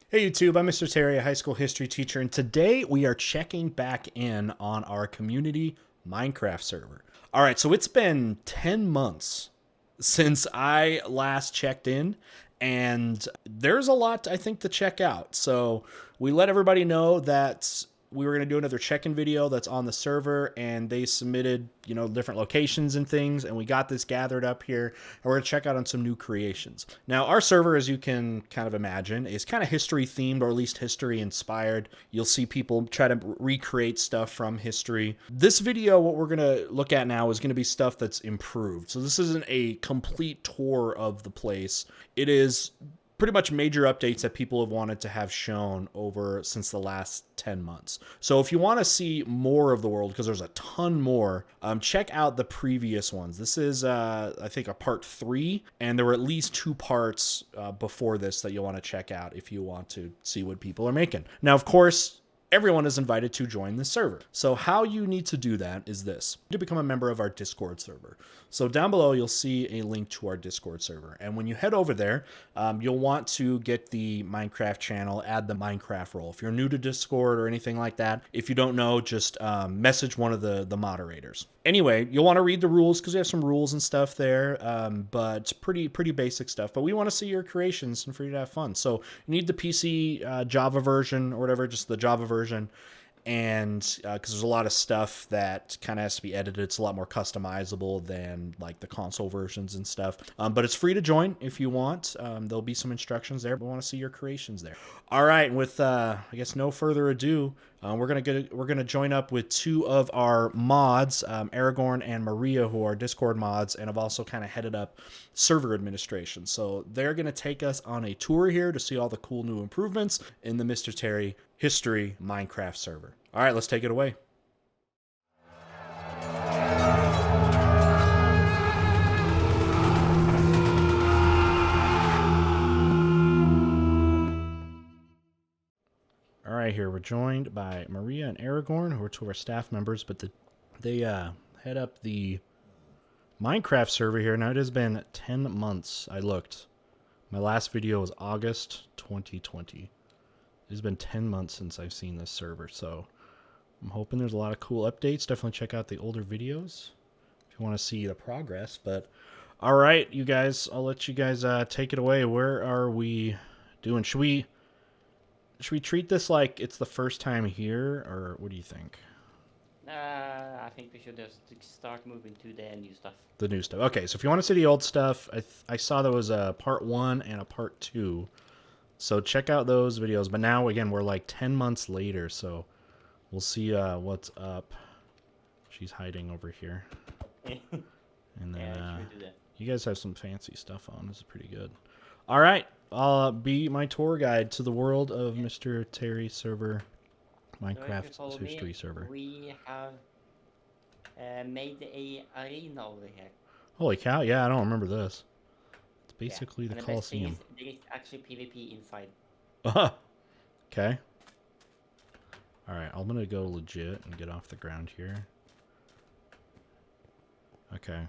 Hey YouTube, I'm Mr. Terry, a high school history teacher, and today we are checking back in on our community Minecraft server. All right, so it's been 10 months since I last checked in, and there's a lot, I think, to check out. So we let everybody know that we were going to do another check-in video that's on the server, and they submitted, different locations and things, and we got this gathered up here, and we're going to check out on some new creations. Now, our server, as you can kind of imagine, is kind of history themed, or at least history inspired. You'll see people try to recreate stuff from history. This video, what we're going to look at now, is going to be stuff that's improved. So this isn't a complete tour of the place. It is pretty much major updates that people have wanted to have shown over since the last 10 months. So if you want to see more of the world, because there's a ton more, check out the previous ones. This is, I think, a part 3, and there were at least 2 parts before this that you'll want to check out if you want to see what people are making. Now, of course, everyone is invited to join the server. So how you need to do that is this: to become a member of our Discord server. So down below, you'll see a link to our Discord server. And when you head over there, you'll want to get the Minecraft channel, add the Minecraft role. If you're new to Discord or anything like that, if you don't know, just message one of the moderators. Anyway, you'll want to read the rules because we have some rules and stuff there, but pretty basic stuff. But we want to see your creations and for you to have fun. So you need the PC Java version or whatever, just the Java version. And because there's a lot of stuff that kind of has to be edited. It's a lot more customizable than like the console versions and stuff. But it's free to join if you want. There'll be some instructions there, but we want to see your creations there. All right, with I guess no further ado, we're gonna join up with 2 of our mods, Aragorn and Maria, who are Discord mods, and have also kind of headed up server administration. So they're gonna take us on a tour here to see all the cool new improvements in the Mr. Terry History Minecraft server. All right, let's take it away. All right, here we're joined by Maria and Aragorn, who are 2 of our staff members, but they head up the Minecraft server here. Now, it has been 10 months. I looked. My last video was August 2020. It has been 10 months since I've seen this server, so I'm hoping there's a lot of cool updates. Definitely check out the older videos if you want to see the progress. But all right, you guys, I'll let you guys take it away. Where are we doing? Should we treat this like it's the first time here, or what do you think? I think we should just start moving to the new stuff. The new stuff. Okay, so if you want to see the old stuff, I saw there was a part 1 and a part 2. So check out those videos. But now, again, we're like 10 months later, so we'll see what's up. She's hiding over here. And then you guys have some fancy stuff on. This is pretty good. All right. I'll be my tour guide to the world of Mr. Terry server, Minecraft history server. We have made a arena over here. Holy cow, yeah, I don't remember this. It's basically the Colosseum. There is actually PvP inside. Okay. Alright, I'm gonna go legit and get off the ground here. Okay.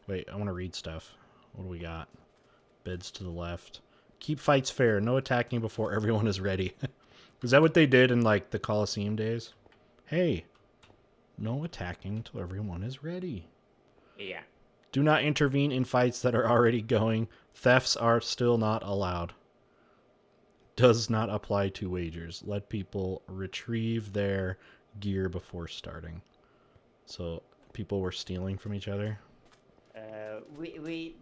Wait, I want to read stuff. What do we got? Beds to the left. Keep fights fair. No attacking before everyone is ready. Is that what they did in, like, the Colosseum days? Hey, no attacking till everyone is ready. Yeah. Do not intervene in fights that are already going. Thefts are still not allowed. Does not apply to wagers. Let people retrieve their gear before starting. So, people were stealing from each other? We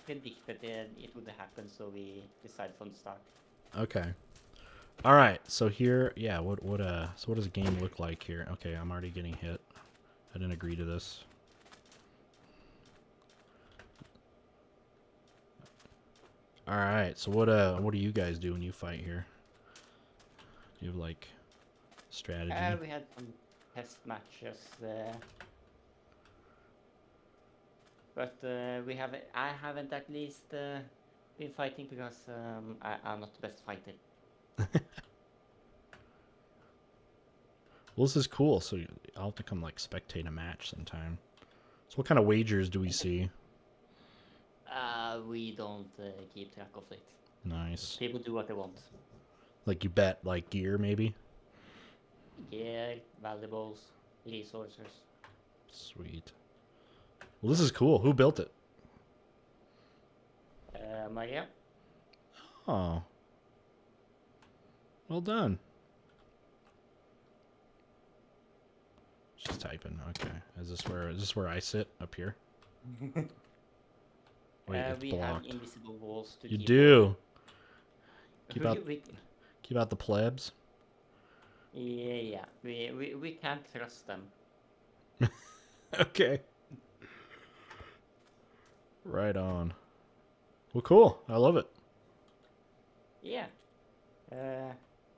predicted it would happen, so we decided from the start. Okay. All right. So here, yeah. So what does a game look like here? Okay, I'm already getting hit. I didn't agree to this. All right. So what do you guys do when you fight here? Do you have like strategy? We had some test matches. But I haven't at least been fighting because I'm not the best fighter. Well, this is cool. So I'll have to come like spectate a match sometime. So what kind of wagers do we see? We don't keep track of it. Nice. People do what they want. Like you bet like gear maybe? Gear, valuables, resources. Sweet. Well, this is cool. Who built it? Maria? Oh. Well done. She's typing. Okay. Is this where I sit up here? Wait, it's We have blocked. invisible walls to You keep do. Keep We, out we, keep out the plebs. yeah. We can't trust them. Okay. Right on. Well, cool. I love it. Yeah.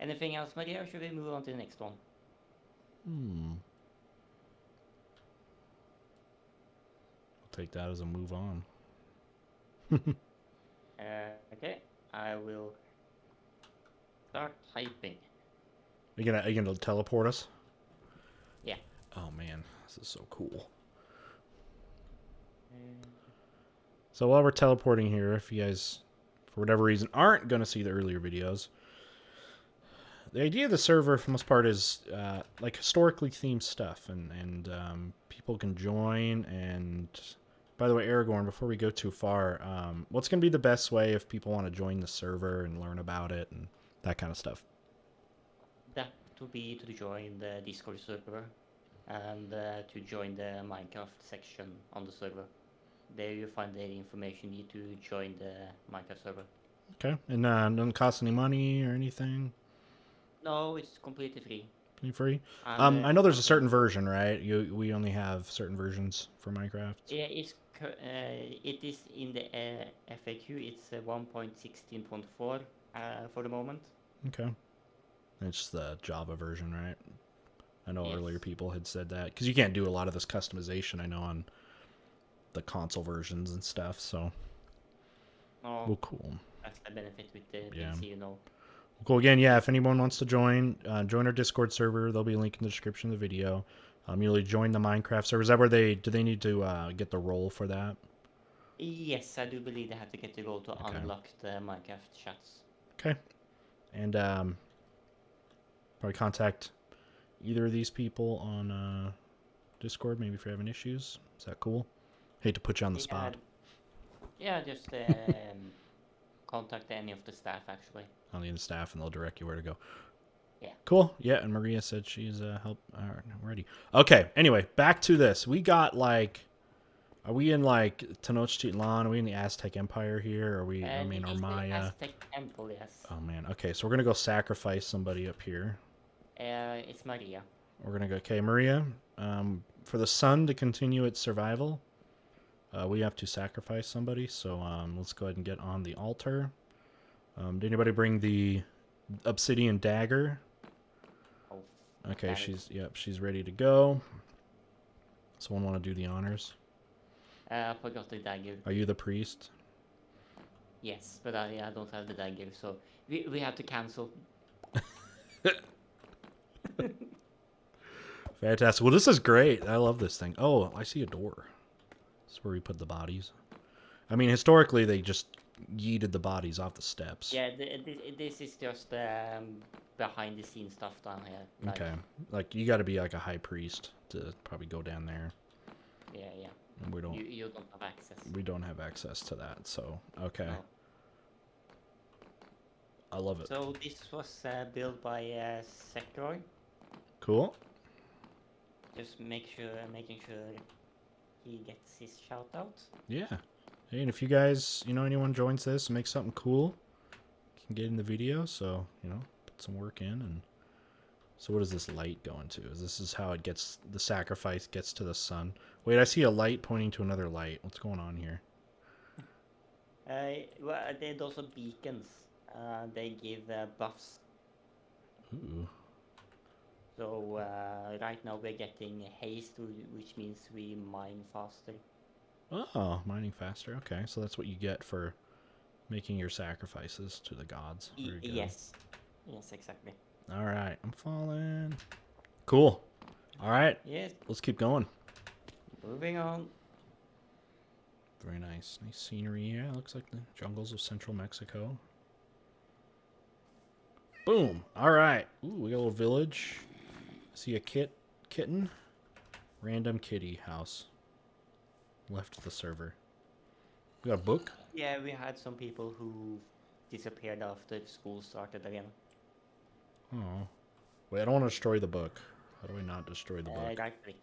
Anything else, Maria, or should we move on to the next one? I'll take that as a move on. Okay. I will start typing. Are you gonna teleport us? Yeah. Oh man, this is so cool. Uh, So while we're teleporting here, if you guys, for whatever reason, aren't gonna see the earlier videos, the idea of the server, for the most part, is like historically themed stuff, and people can join. And by the way, Aragorn, before we go too far, what's gonna be the best way if people want to join the server and learn about it and that kind of stuff? that would be to join the Discord server and to join the Minecraft section on the server. There you find the information you need to join the Minecraft server. Okay, and doesn't cost any money or anything. No, it's completely free. Any free? And I know there's a certain version, right? We only have certain versions for Minecraft. yeah, it is in the FAQ. It's 1.16.4 for the moment. Okay. It's the Java version, right? I know Yes. earlier people had said that because you can't do a lot of this customization. I know on the console versions and stuff. So, Oh, well, cool. that's the benefit with the Yeah. PC, you know. Cool. Again, yeah. If anyone wants to join our Discord server, there'll be a link in the description of the video. You'll join the Minecraft server. Is that where do they need to get the role for that? Yes, I do believe they have to get the goal to Okay. unlock the Minecraft chats. Okay. And probably contact either of these people on Discord, maybe if you're having issues. Is that cool? Hate to put you on the spot. Yeah, just contact any of the staff, actually. On the staff, and they'll direct you where to go. Yeah. Cool. Yeah, and Maria said she's ready. Okay. Anyway, back to this. We got like, are we in like Tenochtitlan? Are we in the Aztec Empire here? Are we? I mean, or It is the Maya? Aztec temple, yes. Oh man. Okay, so we're gonna go sacrifice somebody up here. It's Maria. We're gonna go. Okay, Maria. For the sun to continue its survival, we have to sacrifice somebody. So let's go ahead and get on the altar. Did anybody bring the obsidian dagger? Oh, Okay, damn it. she's ready to go. Someone want to do the honors? I forgot the dagger. Are you the priest? Yes, but I don't have the dagger, so we have to cancel. Fantastic. Well, this is great. I love this thing. Oh, I see a door. This is where we put the bodies. I mean, historically, they just yeeted the bodies off the steps. Yeah, this is just behind the scenes stuff down here. Like, Okay. Like, you got to be like a high priest to probably go down there. Yeah. And we don't. You don't have access. We don't have access to that. So, okay. No. I love it. So this was built by Sekroy. Cool. Just making sure he gets his shout out. Yeah. Hey, and if you guys, anyone joins this and makes something cool, you can get in the video. So, put some work in. And so what does this light go into? This is how the sacrifice gets to the sun. Wait, I see a light pointing to another light. What's going on here? Well, there's also beacons. They give buffs. Ooh. So right now we're getting haste, which means we mine faster. Oh, mining faster. Okay, so that's what you get for making your sacrifices to the gods. Very good. Yes, exactly. All right, I'm falling. Cool. All right, Yes, let's keep going. moving on. Very nice. Nice scenery. Yeah, looks like the jungles of central Mexico. Boom. All right. Ooh, we got a little village. See a kitten. Random kitty house. Left the server. We got a book. Yeah, we had some people who disappeared after school started again. Oh. Wait, I don't want to destroy the book. How do we not destroy the book? Right click.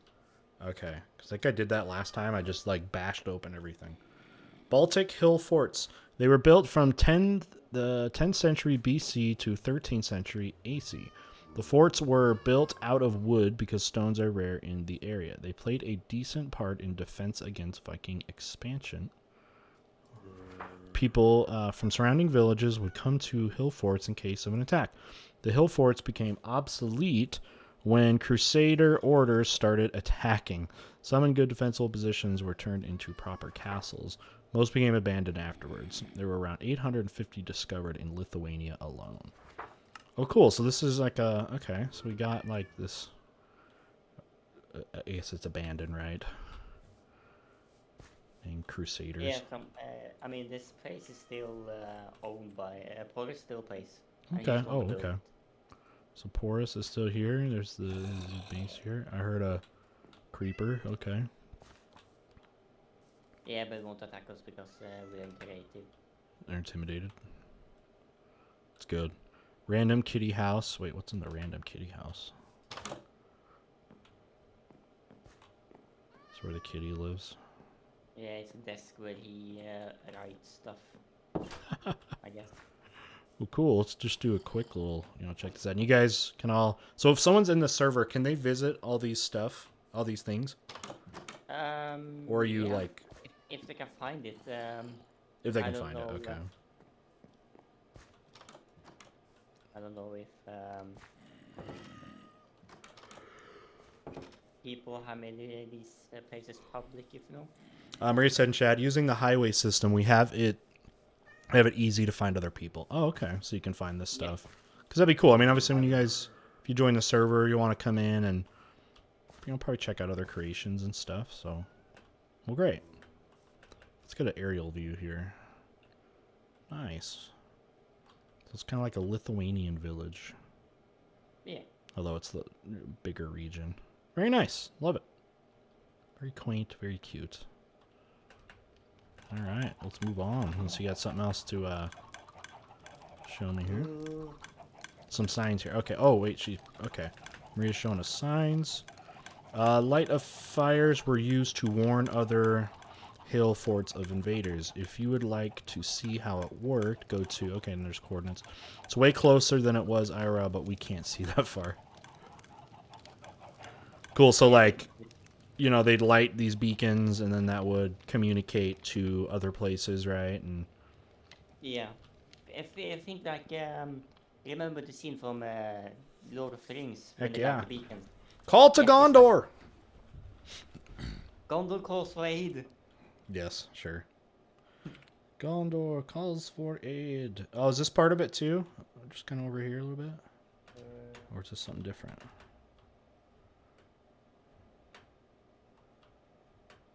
Okay. Because I think I did that last time. I just, like, bashed open everything. Baltic hill forts. They were built from the 10th century BC to 13th century AC. The forts were built out of wood because stones are rare in the area. They played a decent part in defense against Viking expansion. People from surrounding villages would come to hill forts in case of an attack. The hill forts became obsolete when Crusader orders started attacking. Some in good defensible positions were turned into proper castles. Most became abandoned afterwards. There were around 850 discovered in Lithuania alone. Oh, cool. So this is like a... Okay, so we got like this... I guess it's abandoned, right? And Crusaders. Yeah, I mean, this place is still owned by Porter still plays. Okay. Oh, okay. So Porus is still here. There's the base here. I heard a creeper. Okay. Yeah, but it won't attack us because we're creative. They're intimidated. It's good. Random kitty house. Wait, what's in the random kitty house? That's where the kitty lives. Yeah, it's a desk where he writes stuff. I guess. Well, cool. Let's just do a quick little, check this out. And you guys can all... So if someone's in the server, can they visit all these stuff? All these things? Or are you, yeah. like... If they can find it. If they can find it, okay. I don't know if people have made these places public, if you know. Maria said in chat, using the highway system, we have it easy to find other people. Oh, okay. So you can find this stuff. Because that'd be cool. I mean, obviously, when you guys, if you join the server, you want to come in and, probably check out other creations and stuff. So, well, great. Let's get an aerial view here. Nice. So it's kind of like a Lithuanian village. Yeah. Although it's the bigger region. Very nice. Love it. Very quaint, very cute. Alright, let's move on. Unless you got something else to show me here. Some signs here. Okay. Oh, wait. Okay. Maria's showing us signs. Light of fires were used to warn other hill forts of invaders. If you would like to see how it worked, go to... Okay, and there's coordinates. It's way closer than it was IRL, but we can't see that far. Cool, so like... they'd light these beacons, and then that would communicate to other places, right? And yeah, I think like remember the scene from Lord of the Rings when heck they yeah. light the beacons. Call to Gondor. Gondor calls for aid. Yes, sure. Gondor calls for aid. Oh, is this part of it too? Just kind of over here a little bit, or is this something different?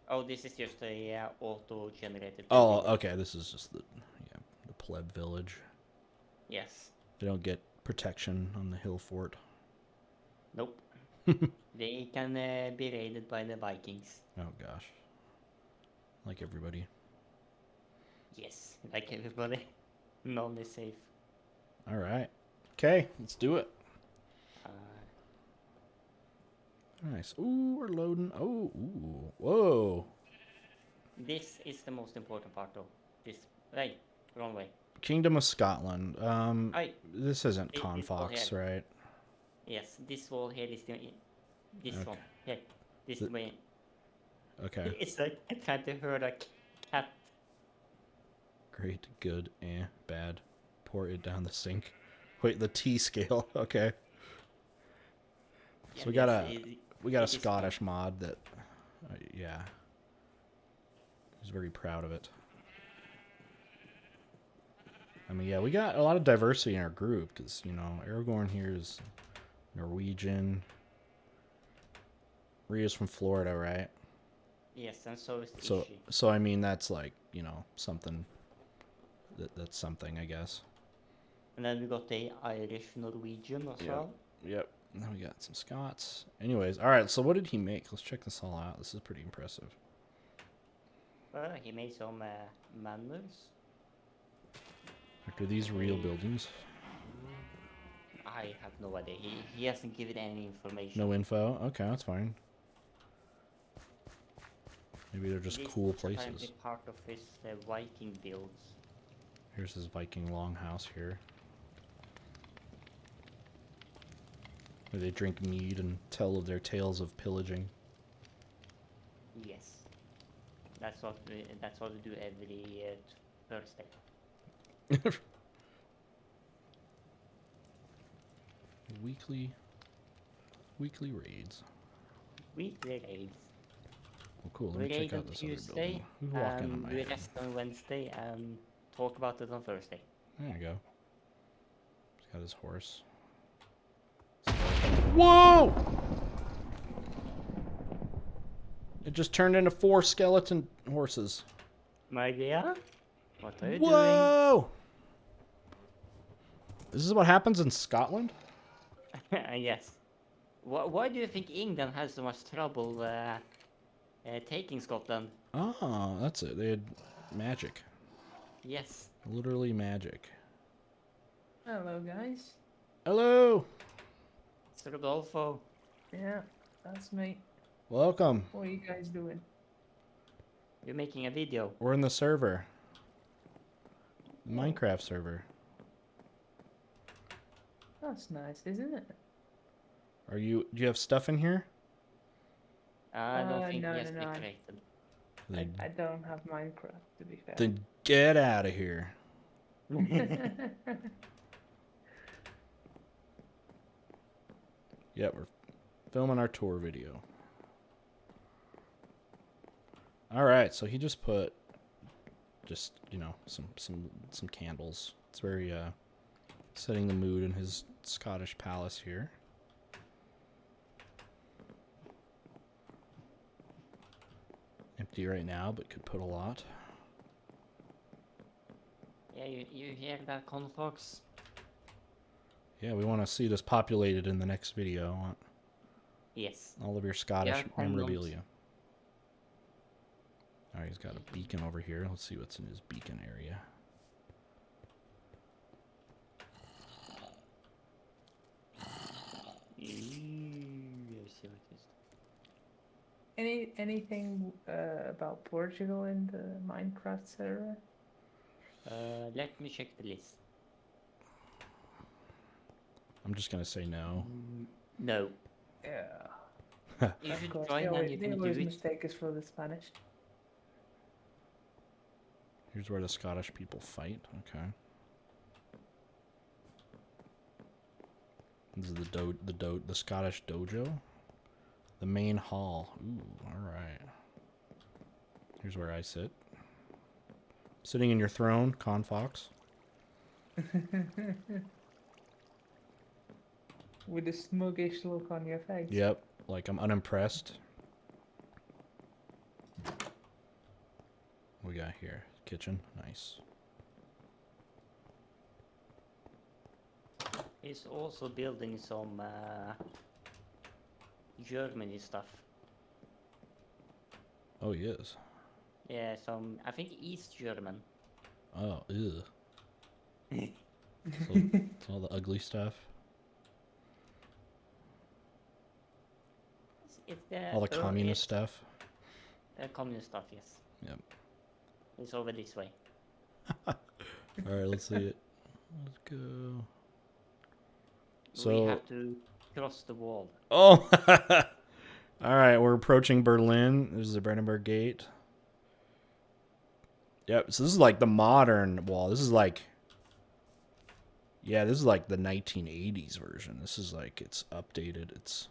Oh, this is just a auto-generated. Oh, okay. This is just the pleb village. Yes. They don't get protection on the hill fort. Nope. They can be raided by the Vikings. Oh gosh. Like everybody. Yes, like everybody. None is safe. All right. Okay, let's do it. Nice. Ooh, we're loading. Oh, ooh. Whoa. This is the most important part, though. This. Right. Wrong way. Kingdom of Scotland. This isn't Confox, right? Yes, this wall here is the... This okay. one. Here. This way. Okay. It's like I tried to hurt a cat. Great, good, bad. Pour it down the sink. Wait, the T scale. Okay. So we got a Scottish mod that, yeah, he's very proud of it. I mean, yeah, we got a lot of diversity in our group because Aragorn here is Norwegian. Ria's from Florida, right? Yes, and so is Ishi. So I mean, that's like something. That's something, I guess. And then we got the Irish Norwegian as Yep. well. Yep. And then we got some Scots. Anyways, all right. So what did he make? Let's check this all out. This is pretty impressive. He made some manors. Are these real buildings? I have no idea. He hasn't given any information. No info. Okay, that's fine. Maybe they're just This cool is apparently places. part of his Viking builds. Here's his Viking longhouse here. Where they drink mead and tell of their tales of pillaging. Yes, that's what we do every Thursday. Weekly raids. Weekly raids. Oh, cool. Let We me raid check on out this other Tuesday, building. Who's walking on my we head? rest on Wednesday, and talk about it on Thursday. There you go. He's got his horse. Whoa! It just turned into 4 skeleton horses. My dear, what are you Whoa! This is what happens in Scotland? doing? Yes. Why do you think England has so much trouble taking Scotland? Oh, that's it. They had magic. Yes. Literally magic. Hello, guys. Hello! Sir Rodolfo. Yeah, that's me. Welcome. What are you guys doing? You're making a video. We're in the server. The Minecraft server. That's nice, isn't it? Do you have stuff in here? I don't think no, he has no, been no. created. Then, I don't have Minecraft, to be fair. then get out of here. Yeah, we're filming our tour video. All right, so he just put some candles. It's very setting the mood in his Scottish palace here. Empty right now, but could put a lot. Yeah, you hear that, Confox? Yeah, we want to see this populated in the next video. I want Yes. all of your Scottish Yeah, condoms. memorabilia. All right, he's got a beacon over here. Let's see what's in his beacon area. Yes, here it is. Anything about Portugal in the Minecraft server? Let me check the list. I'm just gonna say no. No. Yeah. You Of should course, join and you they can do always it. mistake us for the Spanish. Here's where the Scottish people fight. Okay. This is the Scottish dojo. The main hall. Ooh, all right. Here's where I sit. Sitting in your throne, Confox. With a smuggish look on your face. Yep, like I'm unimpressed. What we got here? Kitchen, nice. He's also building some Germany stuff. Oh, he is. Yeah, some, I think East German. Oh, ew. It's all the ugly stuff. It's the All the communist stuff. communist stuff, yes. Yep. It's over this way. All right, let's see it. Let's go. We So, have to cross the wall. oh, all right, we're approaching Berlin. This is the Brandenburg Gate. Yep. So this is like the modern wall. This is like, yeah, this is like the 1980s version. This is like it's updated. It's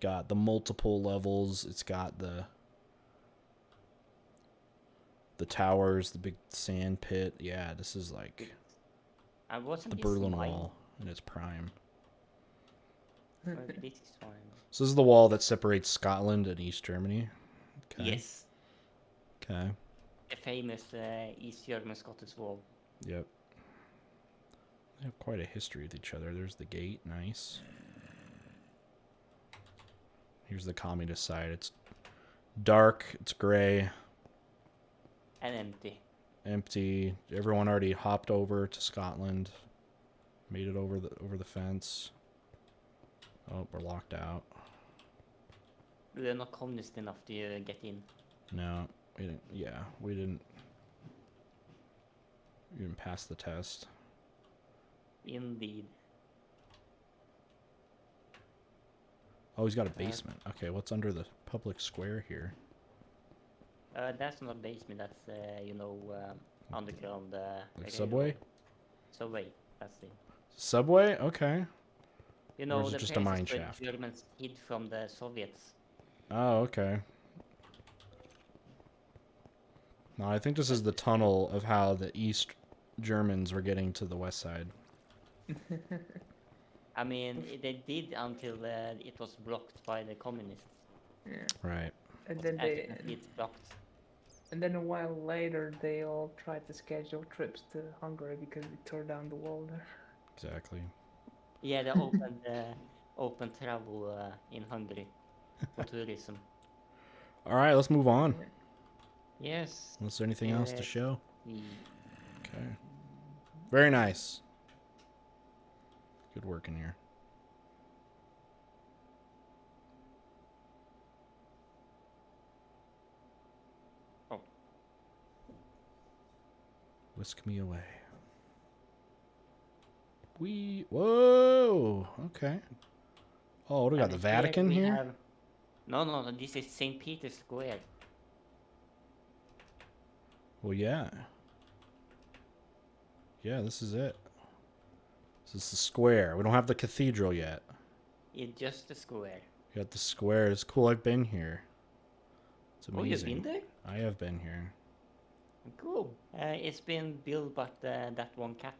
got the multiple levels. It's got the towers, the big sand pit. Yeah, this is like I wasn't the this Berlin mine? Wall in its prime. This is fine. So this is the wall that separates Scotland and East Germany. Okay. Yes, Okay. the famous East German Scottish wall. Yep. They have quite a history with each other. There's the gate. Nice. Here's the communist side. It's dark. It's gray. And empty. Empty. Everyone already hopped over to Scotland. Made it over the fence. Oh, we're locked out. We're not communist enough to get in. No, we didn't. Yeah, we didn't pass the test. Indeed. Oh, he's got a basement. Okay, what's under the public square here? That's not a basement. That's underground. Like subway? Subway. That's it. Subway? Okay. You Or know, is it the just a places mine where shaft? the Germans hid from the Soviets. Oh, okay. No, I think this is the tunnel of how the East Germans were getting to the west side. I mean, they did until it was blocked by the communists. Yeah. Right. And then It's blocked. and then a while later, they all tried to schedule trips to Hungary because we tore down the wall there. Exactly. Yeah, they opened open travel in Hungary for tourism. All right, let's move on. Yes. Unless there's anything else to Yes. show. Mm. Okay. Very nice. Good work in here. Oh. Whisk me away. Whoa. Okay. Oh, what do we got? The And Vatican we here? have- No, this is St. Peter's Square. Well, yeah. Yeah, this is it. This is the square. We don't have the cathedral yet. It's just a square. We got the square. It's cool. I've been here. It's Oh, you've amazing. been there? I have been here. Cool. It's been built by that one cat.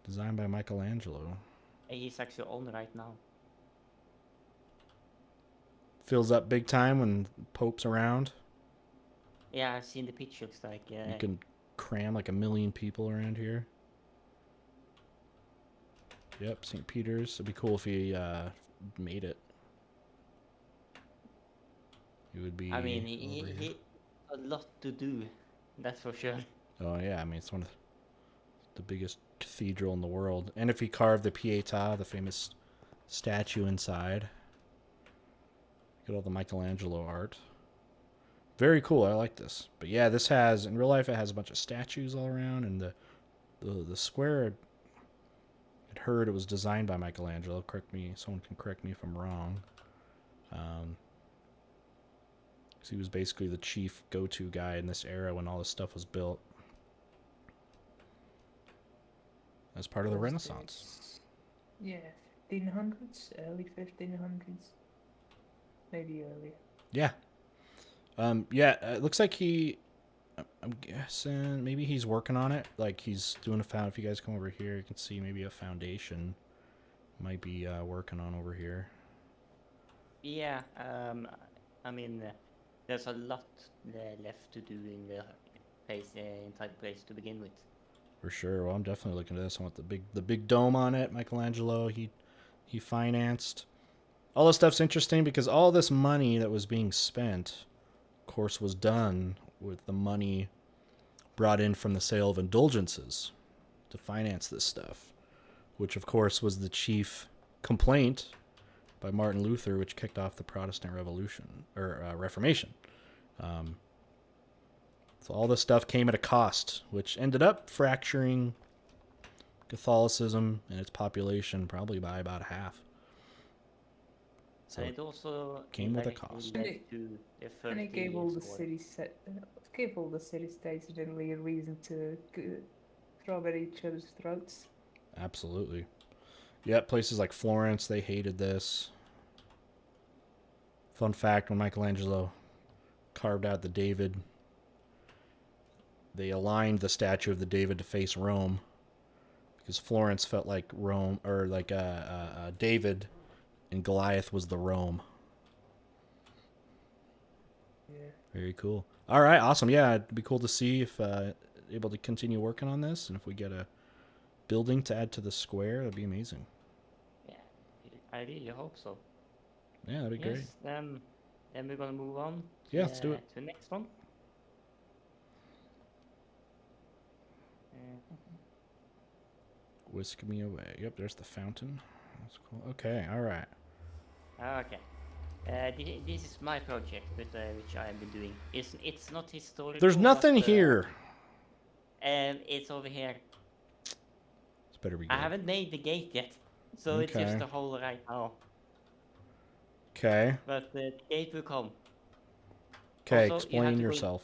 Designed by Michelangelo. He's actually on right now. Fills up big time when Pope's around. Yeah, I've seen the pictures. Like, You can cram like 1 million people around here. Yep, St. Peter's. It'd be cool if he made it. He would be. I mean, over here. he a lot to do. That's for sure. Oh yeah, I mean it's one of the biggest cathedral in the world. And if he carved the Pietà, the famous statue inside. Get all the Michelangelo art. Very cool. I like this. But yeah, this has in real life it has a bunch of statues all around, and the square. I'd heard it was designed by Michelangelo. Correct me. Someone can correct me if I'm wrong. 'Cause he was basically the chief go-to guy in this era when all this stuff was built. As part of the Renaissance. Yeah, 1500s, early 1500s, maybe earlier. Yeah. Yeah, it looks like I'm guessing maybe he's working on it. Like he's doing a found. If you guys come over here, you can see maybe a foundation might be working on over here. Yeah. I mean, there's a lot left to do in the entire place to begin with. For sure. Well, I'm definitely looking at this. I want the big dome on it. Michelangelo, he financed. All this stuff's interesting because all this money that was being spent, of course, was done with the money brought in from the sale of indulgences to finance this stuff, which of course was the chief complaint by Martin Luther, which kicked off the Protestant Revolution or Reformation. So all this stuff came at a cost, which ended up fracturing Catholicism and its population probably by about half. So And it also came with a indirectly cost. led to the And 30 it gave all the Years' War. city-states generally a reason to throw at each other's throats. absolutely. Yeah, places like Florence, they hated this. Fun fact, when Michelangelo carved out the David, they aligned the statue of the David to face Rome because Florence felt like Rome, or like David and Goliath was the Rome. Yeah. Very cool. All right, awesome. Yeah, it'd be cool to see if able to continue working on this, and if we get a building to add to the square. That'd be amazing. Yeah, I really hope so. Yeah, that'd be great. Yes, then we're gonna move on to, Yeah, let's do it. to the next one. Uh, Whisk me away. Yep, there's the fountain. That's cool. Okay, all right. Okay. This is my project, which I've been doing. It's not historical. There's nothing but, here. It's over here. This better be I good. haven't made the gate yet, so it's Okay. just a hole right now. Okay. But the gate will come. Okay, Also, you have explain to go- yourself.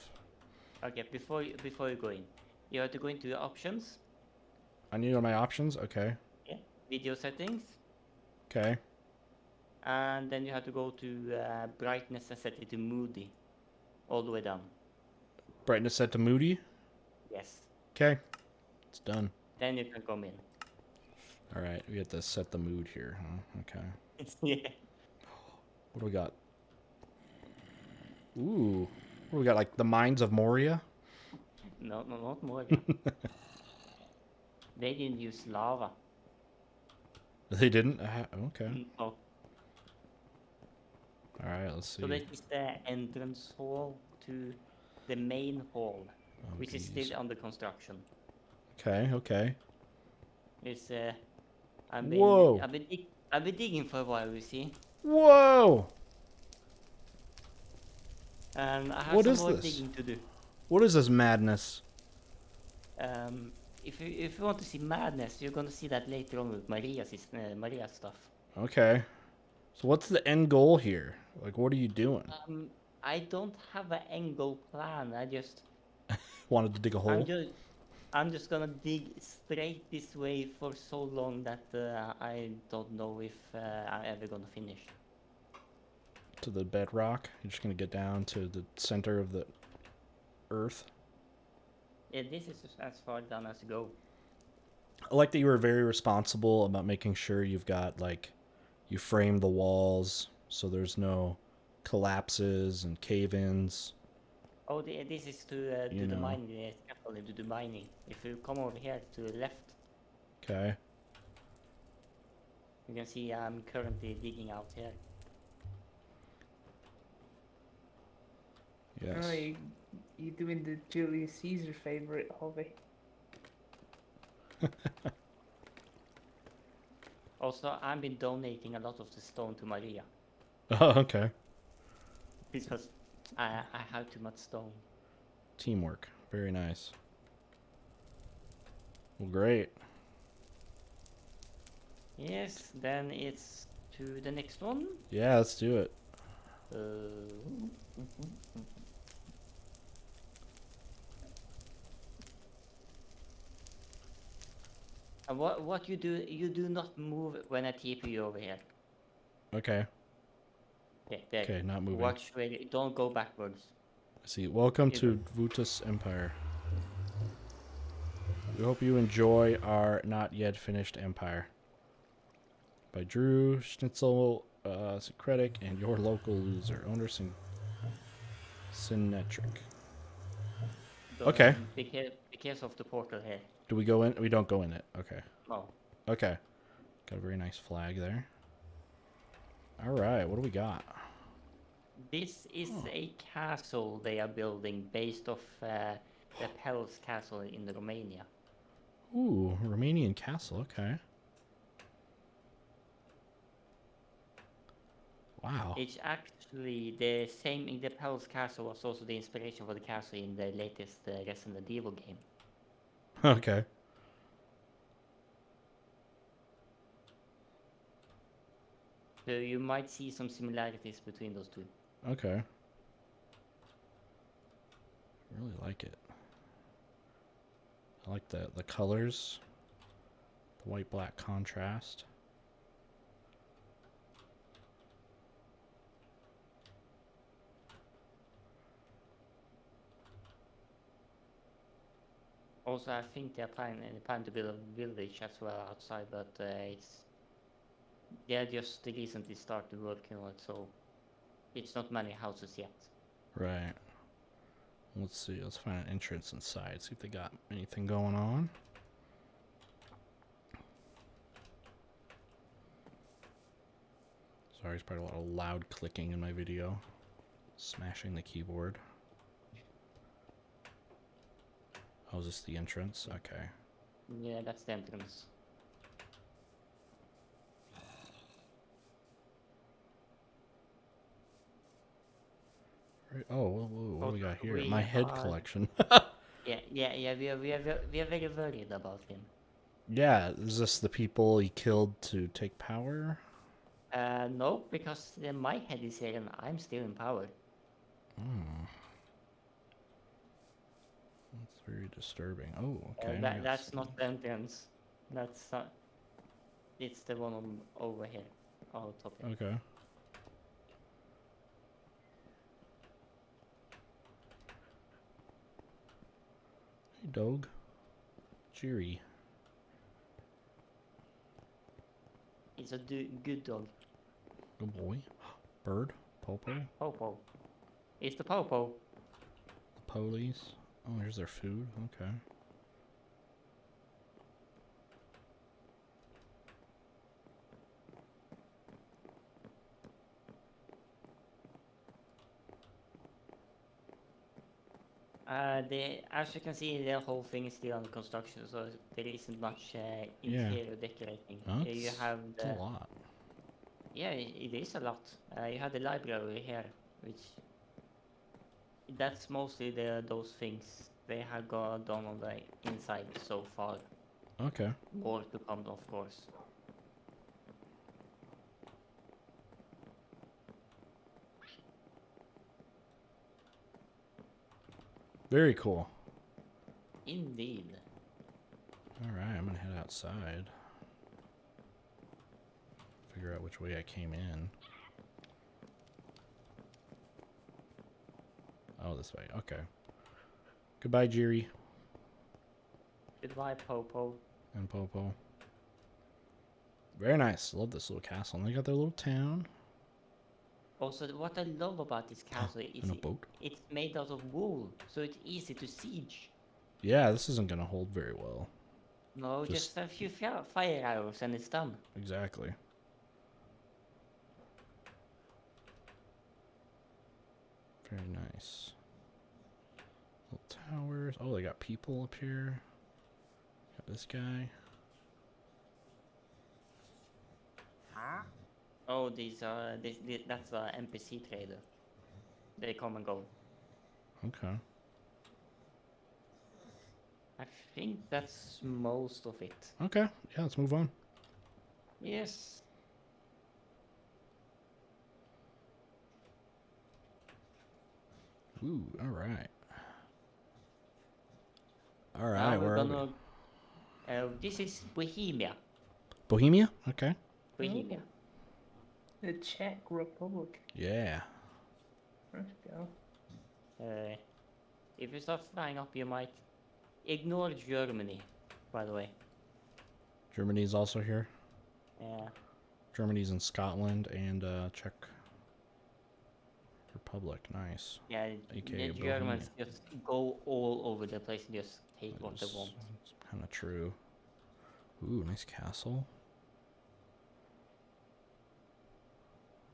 Okay, before you go in, you have to go into the options. I need all my options. Okay. Yeah. Video settings, Okay. and then you have to go to brightness and set it to moody, all the way down. Brightness set to moody. Yes. Okay. It's done. Then you can come in. All right. We have to set the mood here. Huh? Okay. Yeah. What do we got? Ooh. What do we got? Like the Mines of Moria? No, not more. They didn't use lava. They didn't? Okay. No. All right. Let's see. So this is the entrance hall to the main hall, Oh, which is geez. still under construction. Okay. Okay. It's Whoa. I've been digging for a while, you see, Whoa. and I have What some is more this? digging to do. What is this madness? If you want to see madness, you're gonna see that later on with Maria's stuff. Okay. So what's the end goal here? Like, what are you doing? I don't have an end goal plan. Wanted to dig a hole? I'm just gonna dig straight this way for so long that I don't know if I'm ever gonna finish. To the bedrock? You're just gonna get down to the center of the earth? Yeah, this is as far down as go. I like that you were very responsible about making sure you've got, like, you frame the walls so there's no collapses and cave-ins. Oh, this is to You do the know. mining, scaffolding to do mining. If you come over here to the left, Okay. you can see I'm currently digging out here. Yes. Oh, you doing the Julius Caesar favorite hobby. Also, I've been donating a lot of the stone to Maria Oh, okay. because I have too much stone. Teamwork. Very nice. Well, great. Yes, then it's to the next one. Yeah, let's do it. And what you do not move when I TP you over here. Okay. Yeah, there. Okay, not moving. Watch where don't go backwards. Let's see. Welcome You to Voutus Empire. We hope you enjoy our not yet finished empire. By Drew Schnitzel, Syncretic, and your local loser, owner Synetric. Okay. Be careful of the portal here. Do we go in? We don't go in it. Okay. No. Okay. Got a very nice flag there. All right. What do we got? This is a castle they are building based off the Pels castle in Romania. Ooh, Romanian castle. Okay. Wow. It's actually the same. The Pels castle was also the inspiration for the castle in the latest Resident Evil game. Okay. So you might see some similarities between those two. Okay. I really like it. I like the colors. The white-black contrast. Also, I think they're planning to build a village as well outside, but they're just recently started working on it, so it's not many houses yet. Right. Let's see. Let's find an entrance inside. See if they got anything going on. Sorry, there's probably a lot of loud clicking in my video. Smashing the keyboard. Oh, is this the entrance? Okay. Yeah, that's the entrance. Right. Oh, what do we got here? We My head are- collection. Yeah. We are very worried about him. Yeah, is this the people he killed to take power? No, because my head is here and I'm still in power. Hmm. That's very disturbing. Oh, okay. we got That's some- not the entrance. That's it's the one over here, on top. Here. Okay. Hey, dog. Jerry. It's a good dog. Good boy. Bird. Popo. Popo. It's the Popo. Police. Oh, here's their food. Okay. As you can see, the whole thing is still under construction, so there isn't much interior decorating. Oh, You have it's the a lot. yeah, it is a lot. You have the library here, which that's mostly those things they have got done on the inside so far. Okay. More to come, of course. Very cool. Indeed. Alright, I'm gonna head outside. Figure out which way I came in. Oh, this way. Okay. Goodbye, Jerry Goodbye, Popo. and Popo. Very nice. Love this little castle. And they got their little town. Also, what I love about this castle is And a boat. it's made out of wool, so it's easy to siege. Yeah, this isn't gonna hold very well. No, Just- just a few fire arrows and it's done. Exactly. Very nice. Little towers. Oh, they got people up here. Got this guy. Oh, that's a NPC trader. They come and go. Okay. I think that's most of it. Okay. Yeah, let's move on. Yes. Ooh, alright. Now Alright, we're where are we? gonna. This is Bohemia. Bohemia? Okay. Bohemia. The Czech Republic. Yeah. Let's go. If you start flying up, you might ignore Germany. By the way. Germany's also here. Yeah. Germany's in Scotland and Czech Republic. Nice. Yeah. AKA The Germans just go all over the place and just take what they want. It's kind of true. Ooh, nice castle.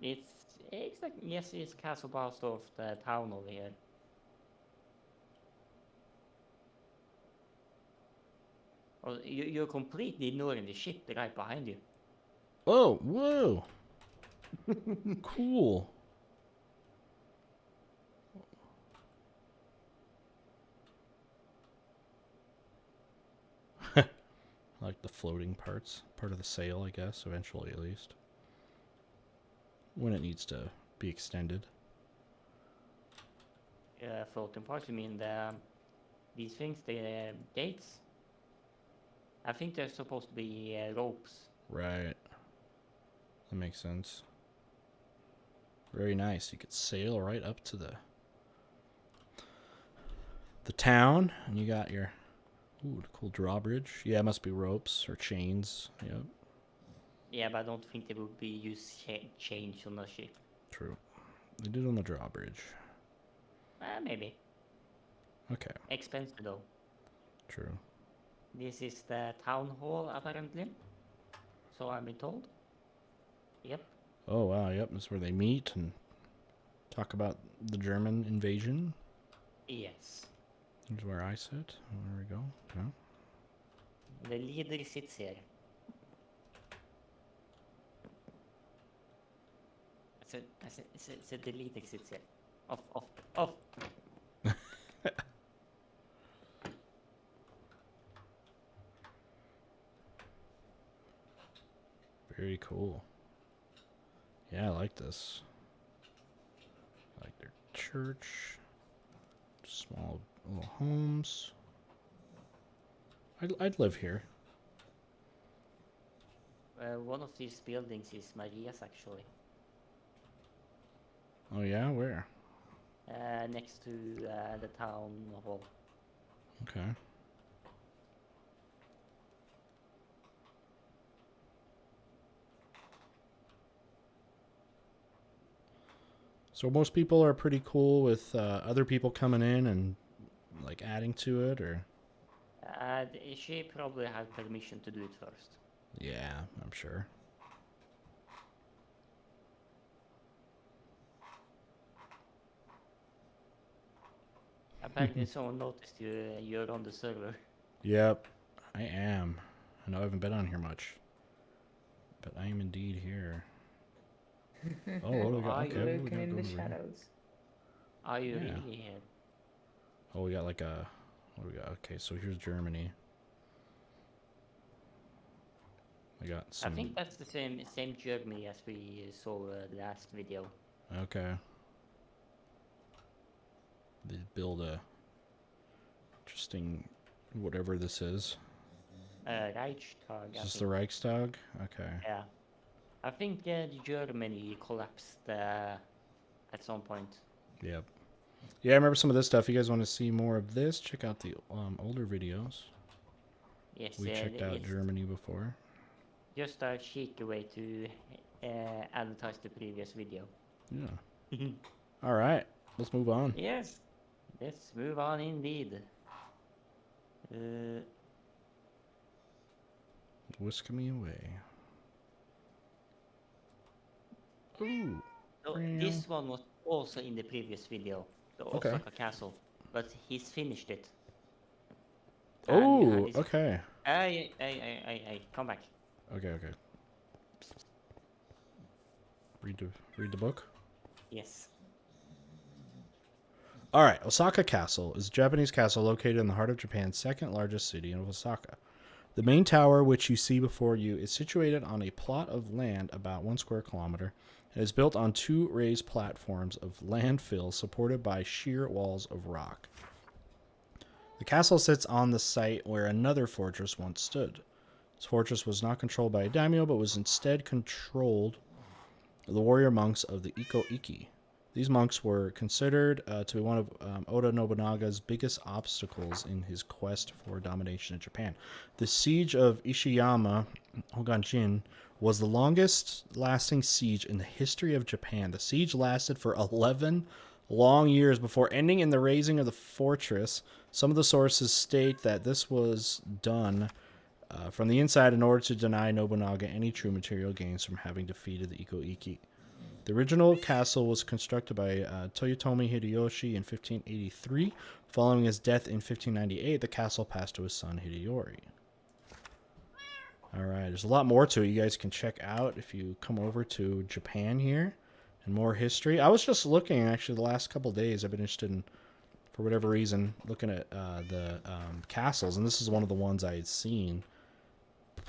It's like yes, it's Castle Balstorf, the town over here. Oh, you're completely ignoring the ship right behind you. Oh, whoa. Cool. I like the floating parts. Part of the sail, I guess, eventually at least. When it needs to be extended. Floating parts, you mean these things, the gates? I think they're supposed to be ropes. Right. That makes sense. Very nice. You could sail right up to the town, and you got your cool drawbridge. Yeah, it must be ropes or chains. Yep. Yeah, but I don't think they would be used chains on the ship. True. They did on the drawbridge. Maybe. Okay. Expensive though. True. This is the town hall apparently. So I've been told. Yep. Oh wow, yep, that's where they meet and talk about the German invasion. Yes. Here's where I sit. There we go. Yeah. The leader sits here. I said the leader sits here. Off, off, off. Very cool. Yeah, I like this. I like their church. Small little homes. I'd live here. One of these buildings is Maria's actually. Oh yeah, where? Next to the town hall. Okay. So most people are pretty cool with other people coming in and like adding to it, or She probably had permission to do it first. yeah, I'm sure. Apparently someone noticed you're on the server. Yep, I am. I know I haven't been on here much, but I am indeed here. Oh, what do we got? Are Okay, you what do we Lurking got in the going over here? shadows. Are you Yeah. really here? Oh, we got like a. What do we got? Okay, so here's Germany. We got I some. think that's the same Germany as we saw last video. Okay. They build a interesting whatever this is. Reichstag. Is I this the think. Reichstag? Okay. Yeah. I think Germany collapsed at some point. Yep. Yeah, I remember some of this stuff. You guys want to see more of this? Check out the older videos. Yes, We checked out it's Germany before. just a cheeky way to advertise the previous video. Yeah. All right. Let's move on. Yes, let's move on indeed. Whisk me away. Ooh. So this one was also in the previous video, the Okay. Osaka Castle, but he's finished it. Oh, okay. Hey, come back. Okay. Read the book. Yes. All right, Osaka Castle is a Japanese castle located in the heart of Japan's second largest city of Osaka. The main tower, which you see before you, is situated on a plot of land about 1 square kilometer. It is built on 2 raised platforms of landfill supported by sheer walls of rock. The castle sits on the site where another fortress once stood. This fortress was not controlled by a daimyo, but was instead controlled by the warrior monks of the Iko-iki. These monks were considered to be one of Oda Nobunaga's biggest obstacles in his quest for domination in Japan. The siege of Ishiyama Hoganjin was the longest-lasting siege in the history of Japan. The siege lasted for 11 long years before ending in the razing of the fortress. Some of the sources state that this was done from the inside in order to deny Nobunaga any true material gains from having defeated the Iko-iki. The original castle was constructed by Toyotomi Hideyoshi in 1583. Following his death in 1598, the castle passed to his son Hideyori. All right, there's a lot more to it you guys can check out if you come over to Japan here, and more history. I was just looking, actually, the last couple of days. I've been interested in, for whatever reason, looking at the castles, and this is one of the ones I had seen.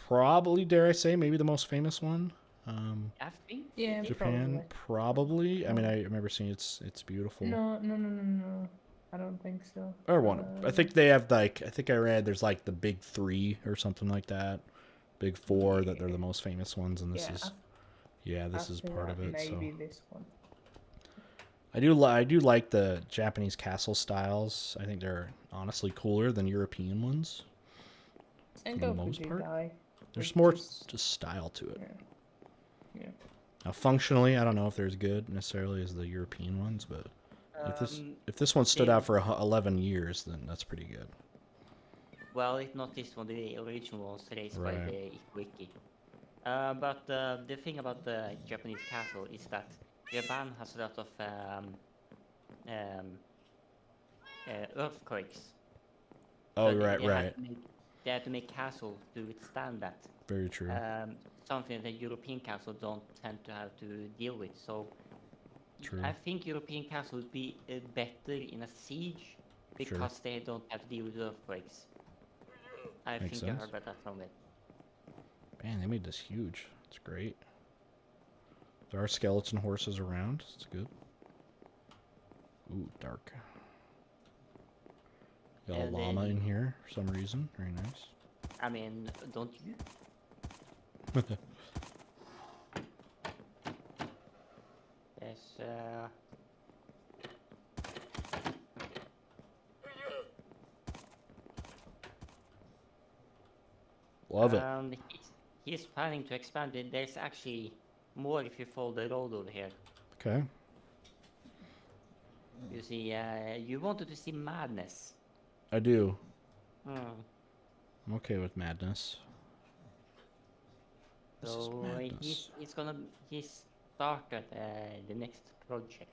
Probably, dare I say, maybe the most famous one. I think. Yeah, Japan, probably. I mean, I remember seeing it's beautiful. No. I don't think so. Or one. I think they have like. I think I read there's like the big 3 or something like that. Big 4 that they're the most famous ones, and this is. Yeah, this is part of it. So Maybe this one. I do like the Japanese castle styles. I think they're honestly cooler than European ones. And For the go most part. die. There's It's more just- just style to it. Yeah. Now, functionally, I don't know if they're as good necessarily as the European ones, but if this one stood out for 11 years, then that's pretty good. Well, if not this one, the original was raised by Right. the Iko-iki. But the thing about the Japanese castle is that Japan has a lot of um, earthquakes. Oh, So right, right. they had to make castle to withstand that. Very true. Something that European castle don't tend to have to deal with. So True. I think European castle would be better in a siege because they don't have to deal with earthquakes. I Makes think I sense. heard about that somewhere. Man, they made this huge. It's great. There are skeleton horses around. It's good. Ooh, dark. Got a And llama then- in here for some reason. Very nice. I mean, don't you? Yes. Love it. He's planning to expand it. There's actually more if you follow the road over here. Okay. You see, you wanted to see madness. I do. Hmm. I'm okay with madness. This is So madness. he's started the next project.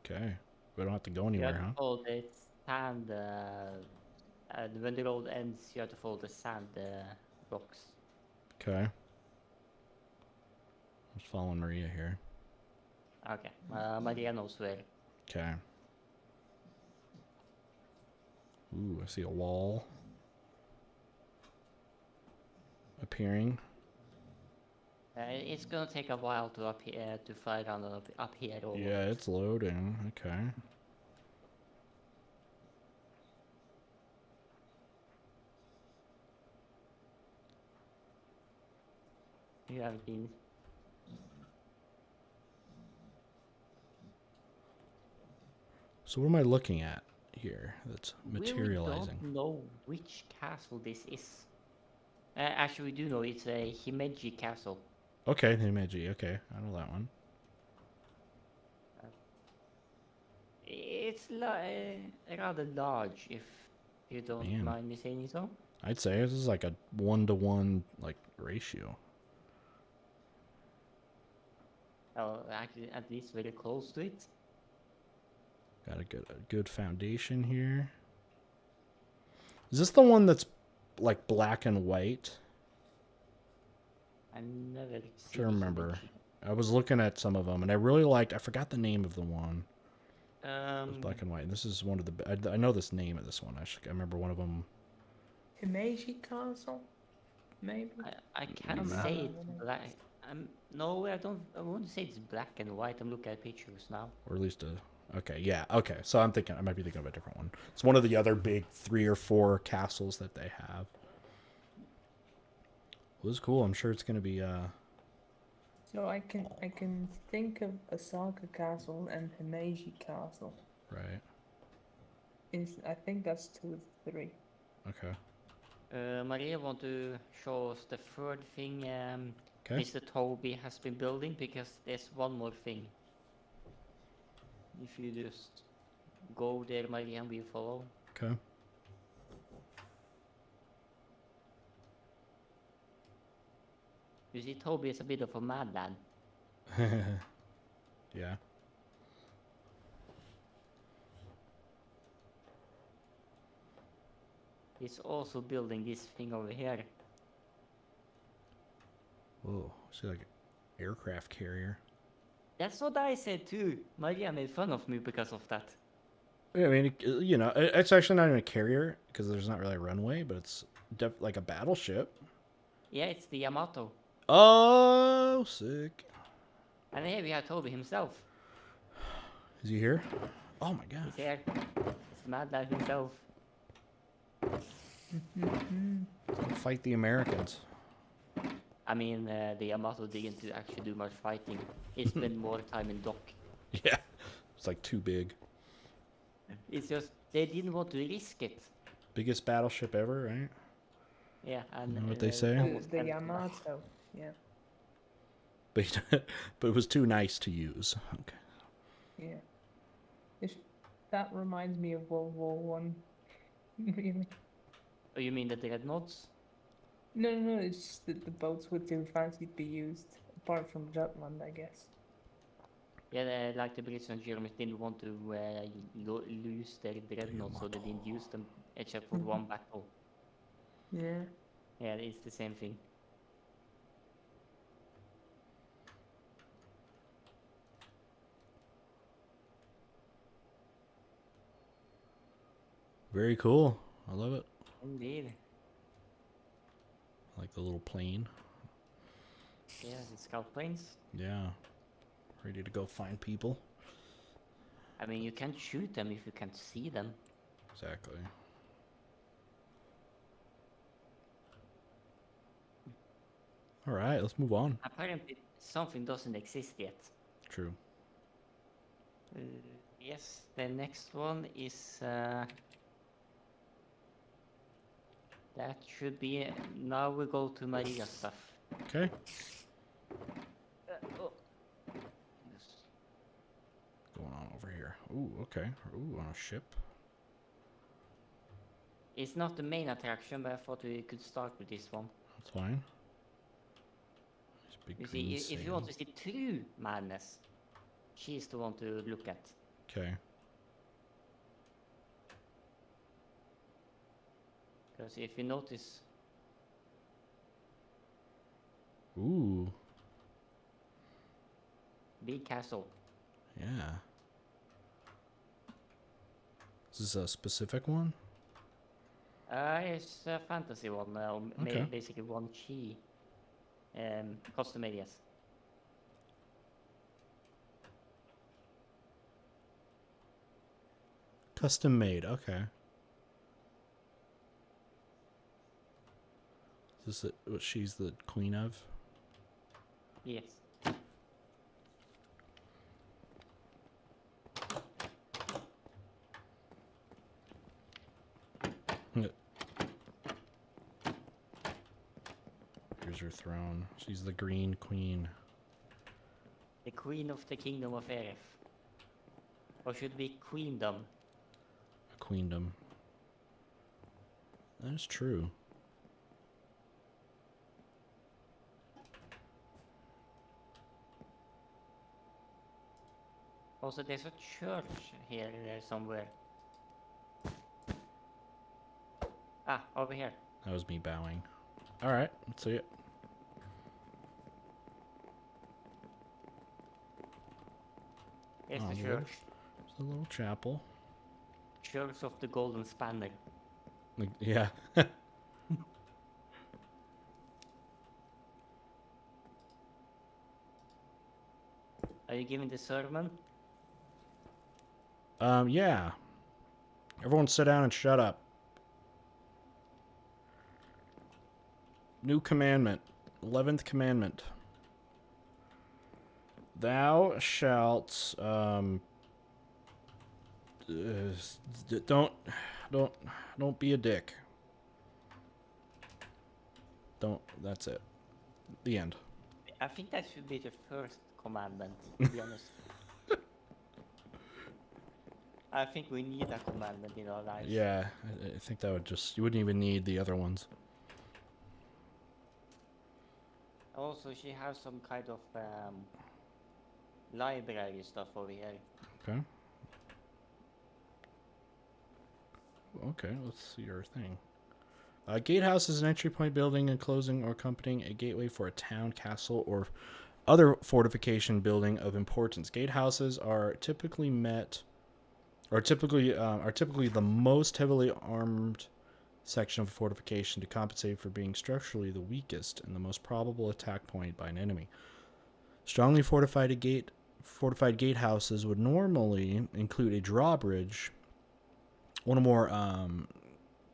Okay. We don't have to go You anywhere, have huh? to follow the sand. When the road ends, you have to follow the sand rocks. Okay. I'm just following Maria here. Okay. Maria knows where. Okay. Ooh, I see a wall appearing. It's gonna take a while to to fly down up here. Over. Yeah, it's loading. Okay. You have been. So what am I looking at here that's We materializing? don't know which castle this is. Actually, we do know it's a Himeji castle. Okay, the Himeji. Okay, I know that one. It's rather large, if you don't Man. mind me saying so. I'd say this is like a 1-to-1 like ratio. Oh, actually, at least very close to it. Got a good foundation here. Is this the one that's like black and white? I never I seen remember. Himeji. I was looking at some of them, and I really liked. I forgot the name of the one. It was Um, black and white. And this is one of the. I know this name of this one. I remember one of them. Himeji Castle? Maybe? I can't Mm. say it's black. No, I don't. I won't say it's black and white. I'm looking at pictures now. Or at least a. Okay, yeah. Okay, so I might be thinking of a different one. It's one of the other big 3 or 4 castles that they have. It was cool. I'm sure it's gonna be. So I can think of Osaka Castle and Himeji Castle. Right. I think that's 2 of 3. Okay. Maria want to show us the third thing Okay. Mr. Toby has been building, because there's one more thing. If you just go there, Maria, and we follow. Okay. You see, Toby is a bit of a madman. Yeah. He's also building this thing over here. Whoa. See, like an aircraft carrier. That's what I said too. Maria made fun of me because of that. Yeah, I mean, it's actually not even a carrier because there's not really a runway, but it's like a battleship. Yeah, it's the Yamato. Oh, sick. And here we have Toby himself. Is he here? Oh my He's gosh. here. It's the madman himself. Let's go fight the Americans. I mean, the Yamato didn't actually do much fighting. He spent more time in dock. Yeah. It's like too big. It's just, they didn't want to risk it. Biggest battleship ever, right? Yeah, and You know what they say? almost The empty. Yamato, yeah. But but it was too nice to use. Okay. Yeah. That reminds me of World War One. Really. Oh, you mean the dreadnoughts? No, no, no. It's just that the boats were too fancy to be used, apart from Jutland, I guess. Yeah, like the British and Germans didn't want to lose their dreadnoughts, so they didn't use them except for Mhm. one battle. Yeah. Yeah, it's the same thing. Very cool. I love it. Indeed. I like the little plane. Yeah, the scout planes. Yeah. Ready to go find people. I mean, you can't shoot them if you can't see them. Exactly. All right, let's move on. Apparently, something doesn't exist yet. True. Yes, the next one is that should be. Now we go to Maria stuff. Okay. Oh. Yes. Going on over here. Ooh, okay. Ooh, on a ship. It's not the main attraction, but I thought we could start with this one. That's fine. These big You green see, if you want to sails. see true madness, she's the one to look at. Okay. Because if you notice, Ooh. big castle. Yeah. Is this a specific one? It's a fantasy one, Okay. basically one she custom made, yes. Custom made. Okay. Is this what she's the queen of? Yes. Here's her throne. She's the green queen. The queen of the kingdom of Eref. Or should it be queendom? A queendom. That is true. Also, there's a church here somewhere. Ah, over here. That was me bowing. All right, let's see it. Here's Oh, the the church. It's a little chapel. Church of the Golden Spanner. Like, yeah. Are you giving the sermon? Yeah. Everyone sit down and shut up. New commandment. 11th commandment. Thou shalt don't be a dick. Don't. That's it. The end. I think that should be the first commandment, to be honest. I think we need a commandment in our lives. Yeah, I think that would just, you wouldn't even need the other ones. Also, she has some kind of library stuff over here. Okay. Okay, let's see your thing. Gatehouse is an entry point building enclosing or accompanying a gateway for a town, castle, or other fortification building of importance. Gatehouses are typically the most heavily armed section of a fortification to compensate for being structurally the weakest and the most probable attack point by an enemy. Strongly fortified gatehouses would normally include a drawbridge, one or more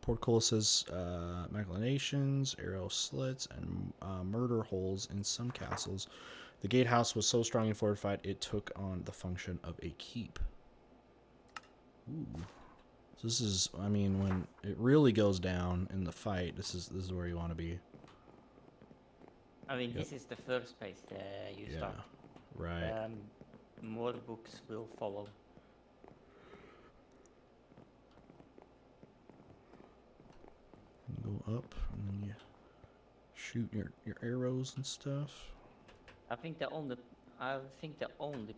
portcullises, maculations, arrow slits, and murder holes in some castles. The gatehouse was so strongly fortified it took on the function of a keep. Ooh. So this is, I mean, when it really goes down in the fight, this is where you want to be. I mean, Yep. this is the first place you Yeah, start. right. More books will follow. Go up, and then you shoot your arrows and stuff. I think the only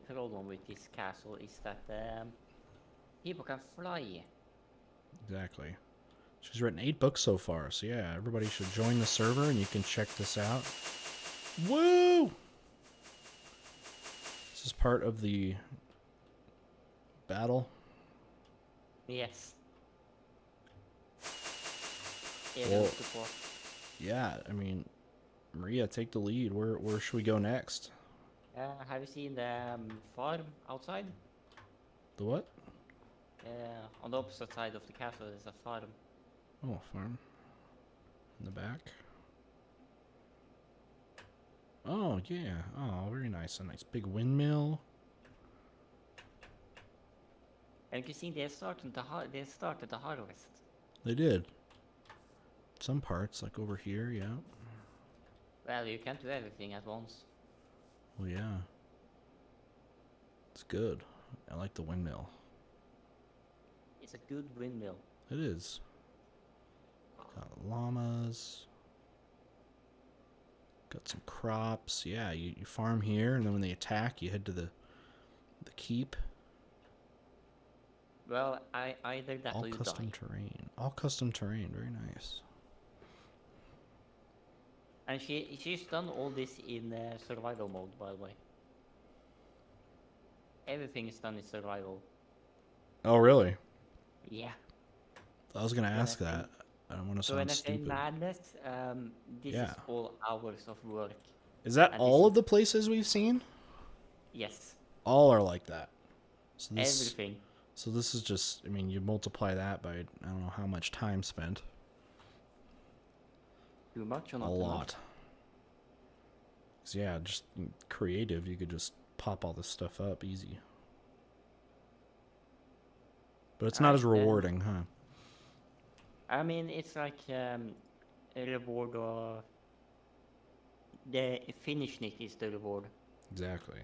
problem with this castle is that people can fly. Exactly. She's written 8 books so far, so yeah, everybody should join the server and you can check this out. Woo! This is part of the battle. Yes. Well, Area support. yeah, I mean, Maria, take the lead. Where should we go next? Have you seen the farm outside? The what? On the opposite side of the castle is a farm. Oh, farm. In the back. Oh, yeah. Oh, very nice. A nice big windmill. And you can see they started the harvest. They did. Some parts, like over here, yeah. Well, you can't do everything at once. Well, yeah. It's good. I like the windmill. It's a good windmill. It is. Got llamas. Got some crops. Yeah, you farm here, and then when they attack, you head to the keep. Well, either that All or you custom die. terrain. All custom terrain. Very nice. And she's done all this in survival mode, by the way. Everything is done in survival. Oh, really? Yeah. I was gonna When I ask say- that. I don't want to So when sound I say stupid. madness, this Yeah. is all hours of work. Is that and all this of the places we've seen? Yes. All are like that. So Everything. So this is just, I mean, you multiply that by, I don't know how much time spent. Too much or A not enough? lot. 'Cause yeah, just creative, you could just pop all this stuff up easy. But it's not as Alright, then. rewarding, huh? I mean, it's like a reward or the finishing it is the reward. Exactly.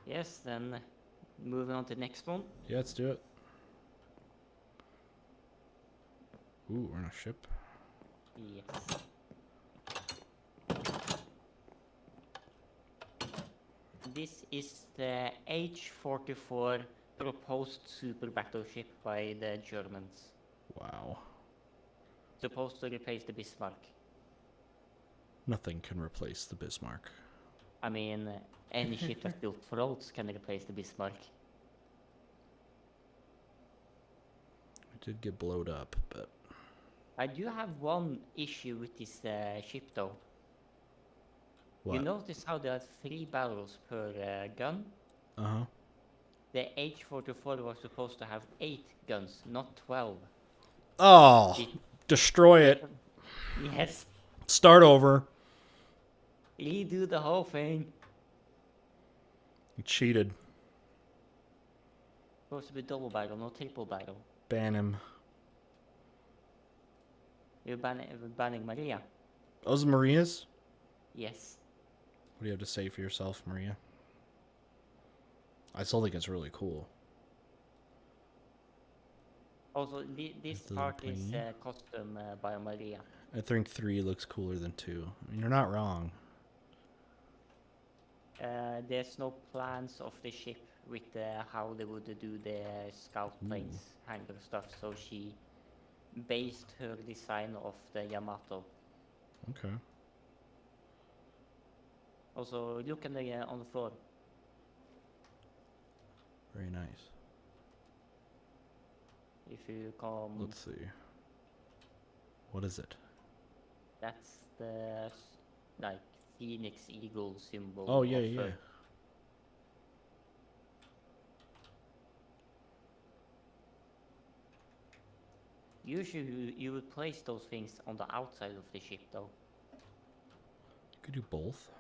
Yes, then moving on to the next one. Yeah, let's do it. Ooh, we're on a ship. Yes. This is the H-44 proposed super battleship by the Germans. Wow. Supposed to replace the Bismarck. Nothing can replace the Bismarck. I mean, any ship that's built for roads can replace the Bismarck. It did get blowed up, but I do have one issue with this ship though. what? You notice how there are 3 barrels per gun? Uh-huh. The H-44 was supposed to have 8 guns, not 12. Oh, It- destroy it. Yes, Start over. redo the whole thing. You cheated. Supposed to be double barrel, not triple barrel. Ban him. You're banning Maria. Those Marias? Yes. What do you have to say for yourself, Maria? I still think it's really cool. Also, this the part is plane. custom by Maria. I think 3 looks cooler than 2. I mean, you're not wrong. There's no plans of the ship with how they would do the scout planes hangar stuff, so she based her design of the Yamato. Okay. Also, look on the floor. Very nice. If you come, Let's see. What is it? that's the like phoenix eagle symbol. Oh, yeah, of, yeah. Usually you would place those things on the outside of the ship though. You could do both.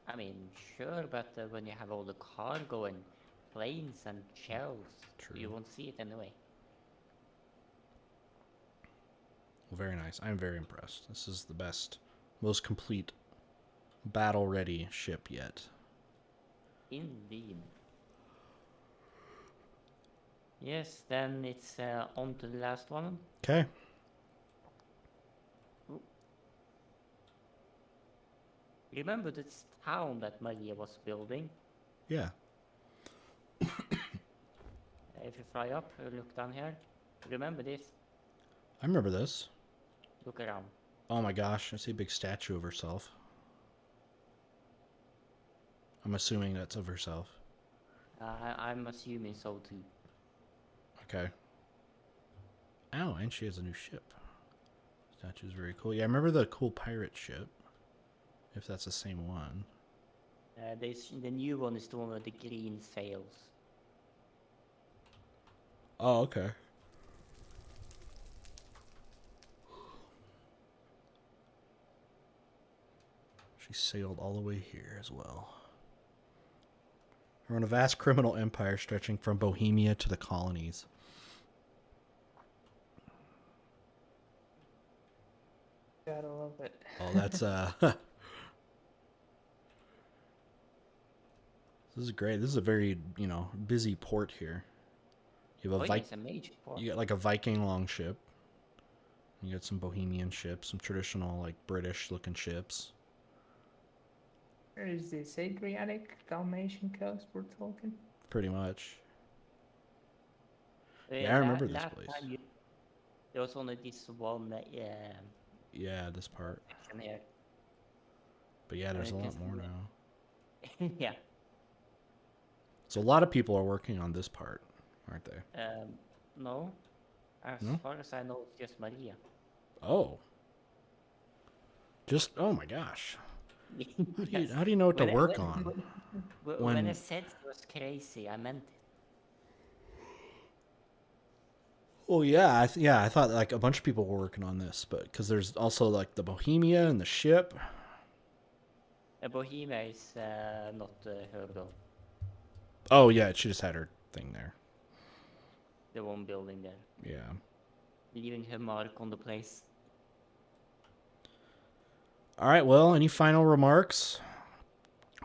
I mean, sure, but when you have all the cargo and planes and shells, you True. won't see it anyway. Well, very nice. I'm very impressed. This is the best, most complete battle-ready ship yet. Indeed. Yes, then it's on to the last one. Okay. Remember this town that Maria was building? Yeah. If you fly up, look down here. Remember this? I remember this. Look around. Oh my gosh, I see a big statue of herself. I'm assuming that's of herself. I'm assuming so too. Okay. Oh, and she has a new ship. Statue's very cool. Yeah, I remember the cool pirate ship. If that's the same one. The new one is the one with the green sails. Oh, okay. She sailed all the way here as well. We're on a vast criminal empire stretching from Bohemia to the colonies. Gotta love it. Oh, that's This is great. This is a very, busy port here. You have a it's a major port. you got like a Viking longship. You got some Bohemian ships, some traditional like British looking ships. Where is this Adriatic Dalmatian coast we're talking? Pretty much. Yeah, I remember this place. There was only this one Yeah, this part. section here. But yeah, there's a you lot can more see now. Yeah. So a lot of people are working on this part, aren't they? No. As No? far as I know, it's just Maria. Oh. Oh my gosh. Yes. How do you know what to When I- work when- on? When I said it was crazy, I meant it. Well, yeah, I thought like a bunch of people were working on this, but because there's also like the Bohemia and the ship. Bohemia is not her though. Oh yeah, she just had her thing there. The one building there. Yeah. Leaving her mark on the place. All right. Well, any final remarks,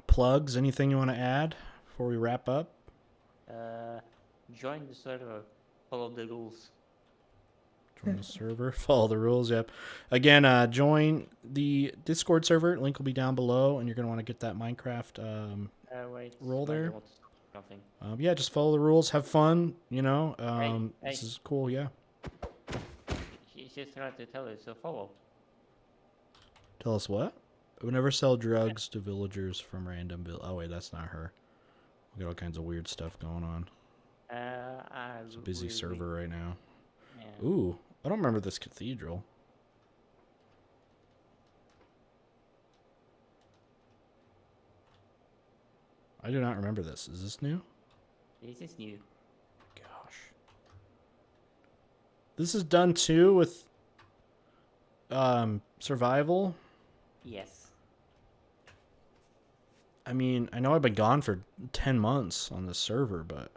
plugs, anything you want to add before we wrap up? Join the server. Follow the rules. Join the server. Follow the rules. Yep. Again, join the Discord server. Link will be down below, and you're gonna want to get that Minecraft Wait. Roll Maria there. wants to say Nothing. yeah, just follow the rules. Have fun. Hey. This is cool. Yeah. She's trying to tell you, so follow. Tell us what? We never sell drugs to villagers from random Oh wait, that's not her. We got all kinds of weird stuff going on. It's a busy server right now. Yeah. Ooh, I don't remember this cathedral. I do not remember this. Is this new? This is new. Gosh. This is done too with survival. Yes. I mean, I know I've been gone for 10 months on this server, but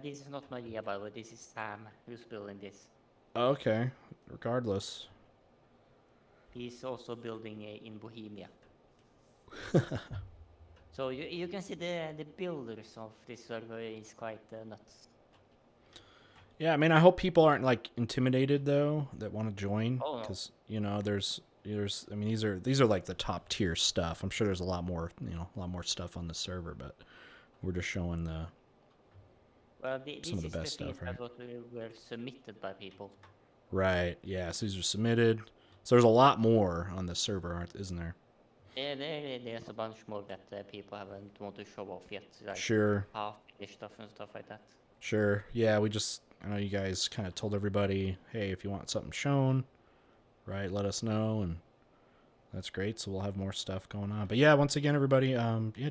This is not Maria, by the way. This is Sam who's building this. okay. Regardless. He's also building in Bohemia. So you can see the builders of this server is quite nuts. Yeah, I mean, I hope people aren't like intimidated though that want to join, Oh, no. because there's I mean, these are like the top tier stuff. I'm sure there's a lot more stuff on the server, but we're just showing the Well, Some of this the is best the stuff, things right? that what were submitted by people. right. Yeah, so these are submitted. So there's a lot more on this server, isn't there? Yeah, there's a bunch more that people haven't want to show off yet, like Sure. half-finished stuff and stuff like that. Sure. Yeah, I know you guys kind of told everybody, hey, if you want something shown, right, let us know, and that's great. So we'll have more stuff going on. But yeah, once again, everybody,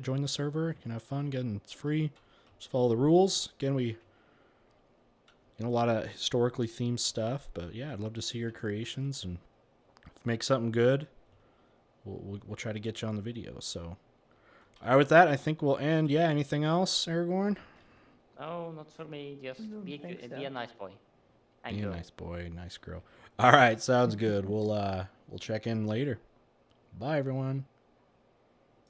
join the server. You can have fun. Again, it's free. Just follow the rules. Again, we a lot of historically themed stuff, but yeah, I'd love to see your creations, and if you make something good, we'll try to get you on the video. So, all right, with that, I think we'll end. Yeah, anything else, Aragorn? No, not for me. Just don't be think be so. a nice boy. And Be a girl. nice boy, nice girl. All right, sounds good. We'll check in later. Bye, everyone.